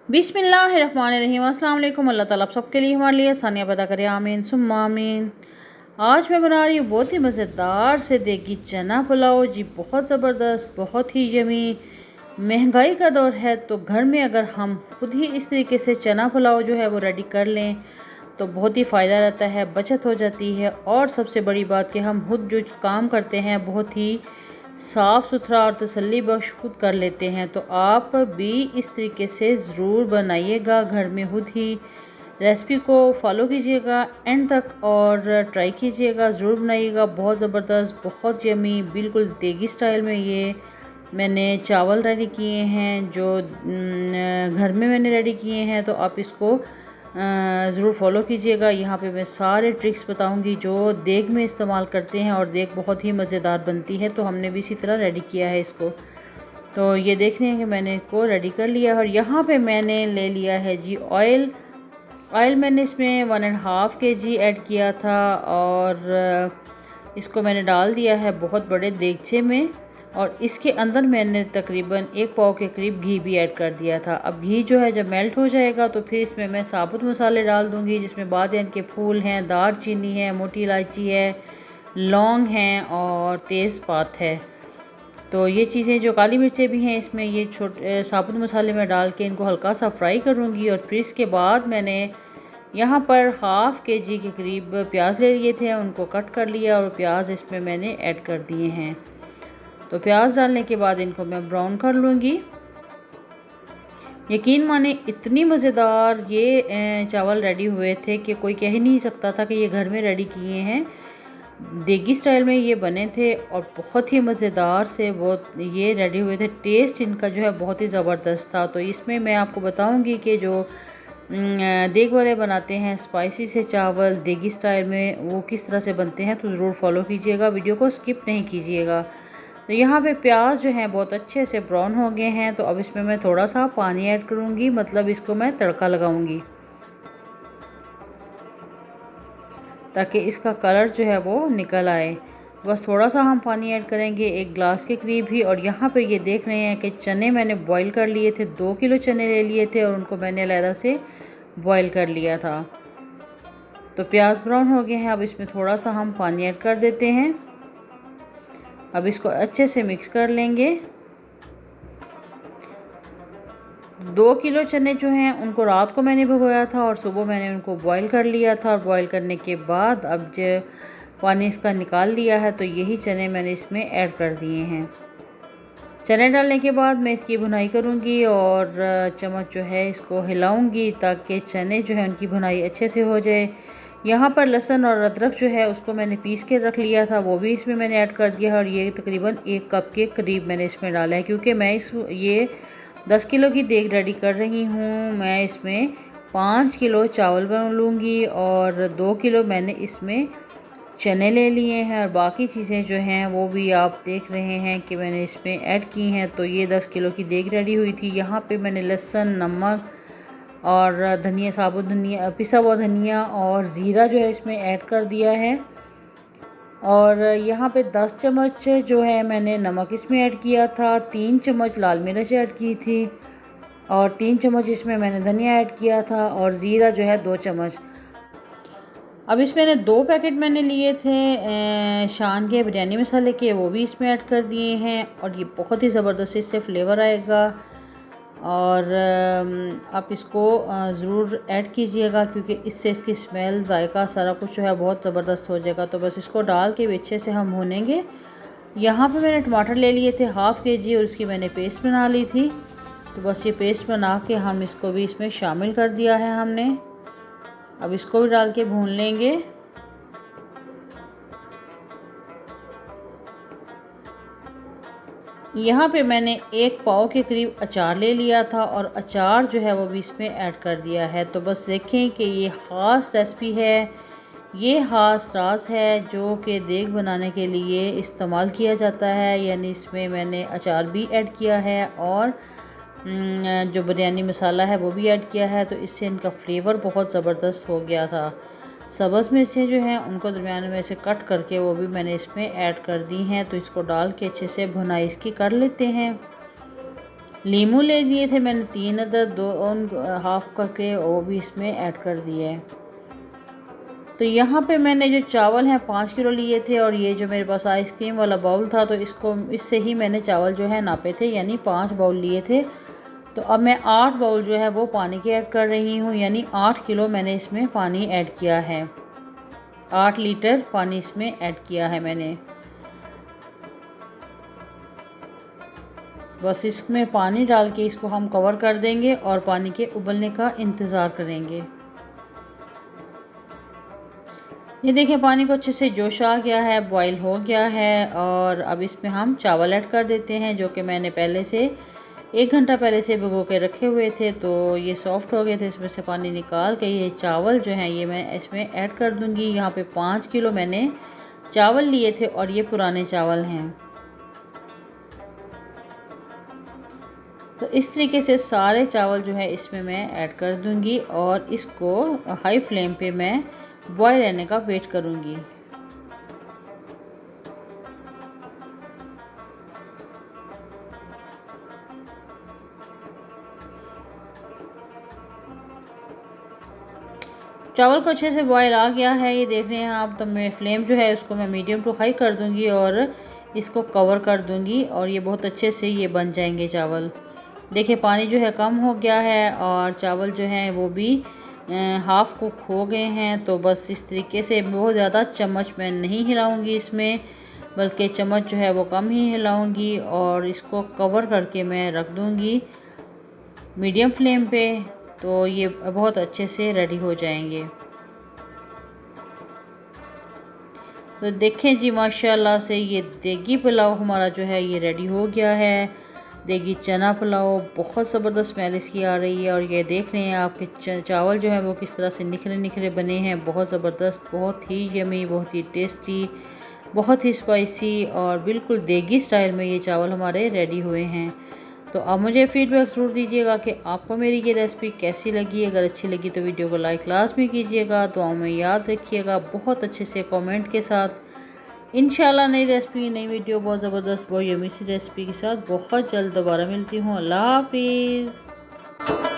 बिस्मिल्लाहिर्रहमानिर्रहीम। अस्सलाम वालेकुम। अल्लाह ताला आप सबके लिए हमारे लिए आसानियाँ पैदा करे, आमीन सुम्मा आमीन। आज मैं बना रही हूँ बहुत ही मज़ेदार से देगी चना पुलाव जी, बहुत ज़बरदस्त, बहुत ही यमी। महंगाई का दौर है तो घर में अगर हम खुद ही इस तरीके से चना पुलाव जो है वो रेडी कर लें तो बहुत ही फ़ायदा रहता है, बचत हो जाती है। और सबसे बड़ी बात कि हम खुद जो काम करते हैं बहुत ही साफ़ सुथरा और तसल्ली बख्श खुद कर लेते हैं। तो आप भी इस तरीके से ज़रूर बनाइएगा घर में, खुद ही रेसिपी को फॉलो कीजिएगा एंड तक और ट्राई कीजिएगा, ज़रूर बनाइएगा। बहुत ज़बरदस्त, बहुत यमी, बिल्कुल देगी स्टाइल में। ये मैंने चावल रेडी किए हैं जो घर में मैंने रेडी किए हैं, तो आप इसको ज़रूर फॉलो कीजिएगा। यहाँ पे मैं सारे ट्रिक्स बताऊंगी जो देग में इस्तेमाल करते हैं, और देग बहुत ही मज़ेदार बनती है। तो हमने भी इसी तरह रेडी किया है इसको। तो ये देख रहे हैं कि मैंने इसको रेडी कर लिया। और यहाँ पे मैंने ले लिया है जी ऑयल। ऑयल मैंने इसमें 1.5 kg ऐड किया था, और इसको मैंने डाल दिया है बहुत बड़े देगचे में। और इसके अंदर मैंने तकरीबन 1 पाव के करीब घी भी ऐड कर दिया था। अब घी जो है जब मेल्ट हो जाएगा तो फिर इसमें मैं साबुत मसाले डाल दूंगी, जिसमें बादियान के फूल हैं, दालचीनी है, मोटी इलायची है, लौंग हैं और तेज़पात है। तो ये चीज़ें जो काली मिर्चें भी हैं इसमें, ये छोटे साबुत मसाले में डाल के इनको हल्का सा फ्राई करूँगी। और फिर इसके बाद मैंने यहाँ पर 1/2 kg के करीब प्याज ले लिए थे, उनको कट कर लिया और प्याज इसमें मैंने ऐड कर दिए हैं। तो प्याज डालने के बाद इनको मैं ब्राउन कर लूँगी। यकीन माने इतनी मज़ेदार ये चावल रेडी हुए थे कि कोई कह ही नहीं सकता था कि ये घर में रेडी किए हैं। देगी स्टाइल में ये बने थे और बहुत ही मज़ेदार से वो ये रेडी हुए थे। टेस्ट इनका जो है बहुत ही ज़बरदस्त था। तो इसमें मैं आपको बताऊंगी कि जो देग वाले बनाते हैं स्पाइसी से चावल देगी स्टाइल में, वो किस तरह से बनते हैं। तो ज़रूर फॉलो कीजिएगा, वीडियो को स्किप नहीं कीजिएगा। तो यहाँ पे प्याज जो हैं बहुत अच्छे से ब्राउन हो गए हैं। तो अब इसमें मैं थोड़ा सा पानी ऐड करूँगी, मतलब इसको मैं तड़का लगाऊँगी ताकि इसका कलर जो है वो निकल आए। बस थोड़ा सा हम पानी ऐड करेंगे, 1 गिलास के करीब ही। और यहाँ पे ये देख रहे हैं कि चने मैंने बॉईल कर लिए थे, 2 किलो चने ले लिए थे और उनको मैंने अलहदा से बॉईल कर लिया था। तो प्याज ब्राउन हो गए हैं, अब इसमें थोड़ा सा हम पानी ऐड कर देते हैं। अब इसको अच्छे से मिक्स कर लेंगे। 2 किलो चने जो हैं उनको रात को मैंने भिगोया था और सुबह मैंने उनको बॉईल कर लिया था। और बॉईल करने के बाद अब जो पानी इसका निकाल लिया है, तो यही चने मैंने इसमें ऐड कर दिए हैं। चने डालने के बाद मैं इसकी भुनाई करूंगी और चम्मच जो है इसको हिलाऊंगी ताकि चने जो है उनकी भुनाई अच्छे से हो जाए। यहाँ पर लहसुन और अदरक जो है उसको मैंने पीस के रख लिया था, वो भी इसमें मैंने ऐड कर दिया है। और ये तकरीबन 1 कप के करीब मैंने इसमें डाला है, क्योंकि मैं ये 10 किलो की देग रेडी कर रही हूँ। मैं इसमें 5 किलो चावल बना लूँगी और 2 किलो मैंने इसमें चने ले लिए हैं। और बाकी चीज़ें जो हैं वो भी आप देख रहे हैं कि मैंने इसमें ऐड की हैं। तो ये 10 किलो की देग रेडी हुई थी। यहाँ पे मैंने लहसुन, नमक और धनिया, साबुत धनिया, पिसा हुआ धनिया और ज़ीरा जो है इसमें ऐड कर दिया है। और यहाँ पे 10 चम्मच जो है मैंने नमक इसमें ऐड किया था, 3 चम्मच लाल मिर्च ऐड की थी और 3 चम्मच इसमें मैंने धनिया ऐड किया था और ज़ीरा जो है 2 चम्मच। अब इसमें 2 पैकेट मैंने लिए थे शान के बिरयानी मसाले के, वो भी इसमें ऐड कर दिए हैं। और ये बहुत ही ज़बरदस्त इससे फ्लेवर आएगा। और आप इसको ज़रूर ऐड कीजिएगा, क्योंकि इससे इसकी स्मेल, जायका, सारा कुछ जो है बहुत ज़बरदस्त हो जाएगा। तो बस इसको डाल के अच्छे से हम भूनेंगे। यहाँ पे मैंने टमाटर ले लिए थे 1/2 kg और इसकी मैंने पेस्ट बना ली थी। तो बस ये पेस्ट बना के हम इसको भी इसमें शामिल कर दिया है हमने। अब इसको भी डाल के भून लेंगे। यहाँ पे मैंने 1 पाव के करीब अचार ले लिया था और अचार जो है वो भी इसमें ऐड कर दिया है। तो बस देखें कि ये ख़ास रेसिपी है, ये ख़ास राज है जो कि देग बनाने के लिए इस्तेमाल किया जाता है। यानी इसमें मैंने अचार भी ऐड किया है और जो बिरयानी मसाला है वो भी ऐड किया है। तो इससे इनका फ्लेवर बहुत ज़बरदस्त हो गया था। सब्ज़ मिर्चें जो हैं उनको दरमियान में से कट करके वो भी मैंने इसमें ऐड कर दी हैं। तो इसको डाल के अच्छे से भुनाई इसकी कर लेते हैं। लीमू ले लिए थे मैंने 3 अदद, 2 हाफ़ करके वो भी इसमें ऐड कर दिया है। तो यहाँ पे मैंने जो चावल हैं 5 किलो लिए थे और ये जो मेरे पास आइसक्रीम वाला बाउल था तो इससे ही मैंने चावल जो है नापे थे, यानी 5 बाउल लिए थे। तो अब मैं 8 बाउल जो है वो पानी के ऐड कर रही हूँ, यानी 8 किलो मैंने इसमें पानी ऐड किया है। 8 लीटर पानी इसमें ऐड किया है मैंने। बस इसमें पानी डाल के इसको हम कवर कर देंगे और पानी के उबलने का इंतज़ार करेंगे। ये देखिए पानी को अच्छे से जोश आ गया है, बॉईल हो गया है और अब इसमें हम चावल ऐड कर देते हैं, जो कि मैंने पहले से 1 घंटा पहले से भिगो के रखे हुए थे। तो ये सॉफ़्ट हो गए थे, इसमें से पानी निकाल के ये चावल जो हैं ये मैं इसमें ऐड कर दूँगी। यहाँ पे 5 किलो मैंने चावल लिए थे और ये पुराने चावल हैं। तो इस तरीके से सारे चावल जो है इसमें मैं ऐड कर दूँगी और इसको हाई फ्लेम पे मैं बॉयल रहने का वेट करूँगी। चावल को अच्छे से बॉयल आ गया है, ये देख रहे हैं आप। तो मैं फ्लेम जो है उसको मैं मीडियम टू हाई कर दूँगी और इसको कवर कर दूँगी और ये बहुत अच्छे से ये बन जाएंगे चावल। देखिए पानी जो है कम हो गया है और चावल जो हैं वो भी हाफ़ कुक हो गए हैं। तो बस इस तरीके से बहुत ज़्यादा चम्मच मैं नहीं हिलाऊंगी इसमें, बल्कि चम्मच जो है वो कम ही हिलाऊंगी और इसको कवर करके मैं रख दूंगी मीडियम फ्लेम पे। तो ये बहुत अच्छे से रेडी हो जाएंगे। तो देखें जी माशाल्लाह से ये देगी पुलाव हमारा जो है ये रेडी हो गया है। देगी चना पुलाव, बहुत ज़बरदस्त स्मेल इसकी आ रही है और ये देख रहे हैं आपके चावल जो है वो किस तरह से निखरे निखरे बने हैं। बहुत ज़बरदस्त, बहुत ही यमी, बहुत ही टेस्टी, बहुत ही स्पाइसी और बिल्कुल देगी स्टाइल में ये चावल हमारे रेडी हुए हैं। तो आप मुझे फ़ीडबैक ज़रूर दीजिएगा कि आपको मेरी ये रेसिपी कैसी लगी। अगर अच्छी लगी तो वीडियो को लाइक लाजमी कीजिएगा, दुआओं में याद रखिएगा बहुत अच्छे से कमेंट के साथ। इंशाल्लाह नई रेसिपी, नई वीडियो, बहुत ज़बरदस्त, बहुत यम्मी सी रेसिपी के साथ बहुत जल्द दोबारा मिलती हूँ। अल्लाह हाफिज़।